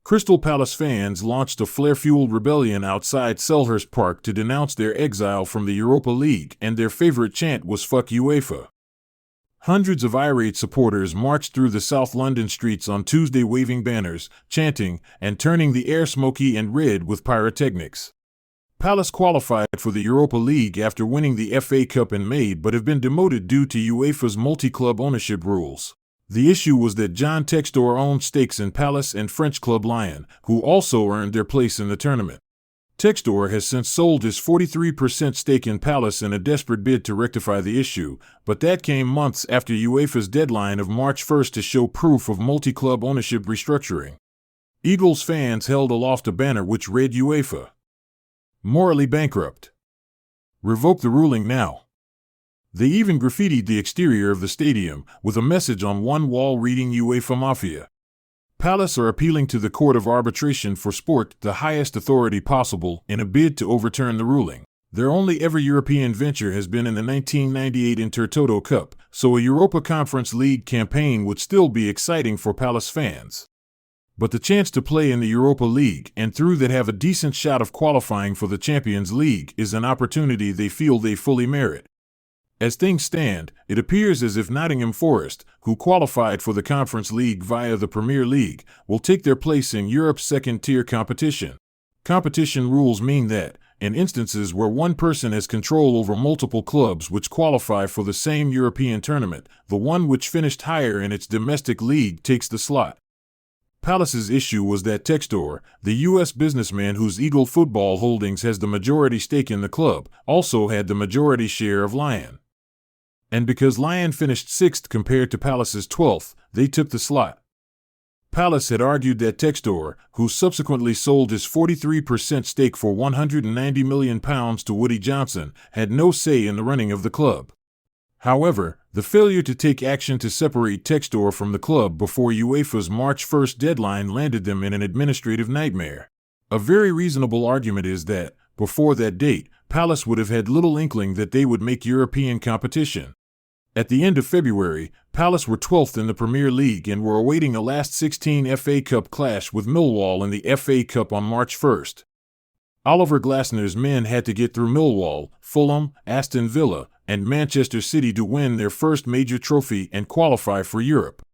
Crystal Palace fans launched a flare-fueled rebellion outside Selhurst Park to denounce their exile from the Europa League, and their favorite chant was "Fuck UEFA." Hundreds of irate supporters marched through the South London streets on Tuesday waving banners, chanting, and turning the air smoky and red with pyrotechnics. Palace qualified for the Europa League after winning the FA Cup in May but have been demoted due to UEFA's multi-club ownership rules. The issue was that John Textor owned stakes in Palace and French club Lyon, who also earned their place in the tournament. Textor has since sold his 43% stake in Palace in a desperate bid to rectify the issue, but that came months after UEFA's deadline of March 1st to show proof of multi-club ownership restructuring. Eagles fans held aloft a banner which read UEFA. Morally bankrupt. Revoke the ruling now. They even graffitied the exterior of the stadium, with a message on one wall reading UEFA Mafia. Palace are appealing to the Court of Arbitration for Sport, the highest authority possible, in a bid to overturn the ruling. Their only ever European venture has been in the 1998 Intertoto Cup, so a Europa Conference League campaign would still be exciting for Palace fans. But the chance to play in the Europa League, and through that have a decent shot of qualifying for the Champions League, is an opportunity they feel they fully merit. As things stand, it appears as if Nottingham Forest, who qualified for the Conference League via the Premier League, will take their place in Europe's second-tier competition. Competition rules mean that, in instances where one person has control over multiple clubs which qualify for the same European tournament, the one which finished higher in its domestic league takes the slot. Palace's issue was that Textor, the U.S. businessman whose Eagle Football Holdings has the majority stake in the club, also had the majority share of Lyon. And because Lyon finished 6th compared to Palace's 12th, they took the slot. Palace had argued that Textor, who subsequently sold his 43% stake for £190 million to Woody Johnson, had no say in the running of the club. However, the failure to take action to separate Textor from the club before UEFA's March 1st deadline landed them in an administrative nightmare. A very reasonable argument is that, before that date, Palace would have had little inkling that they would make European competition. At the end of February, Palace were 12th in the Premier League and were awaiting a last 16 FA Cup clash with Millwall in the FA Cup on March 1st. Oliver Glasner's men had to get through Millwall, Fulham, Aston Villa, and Manchester City to win their first major trophy and qualify for Europe.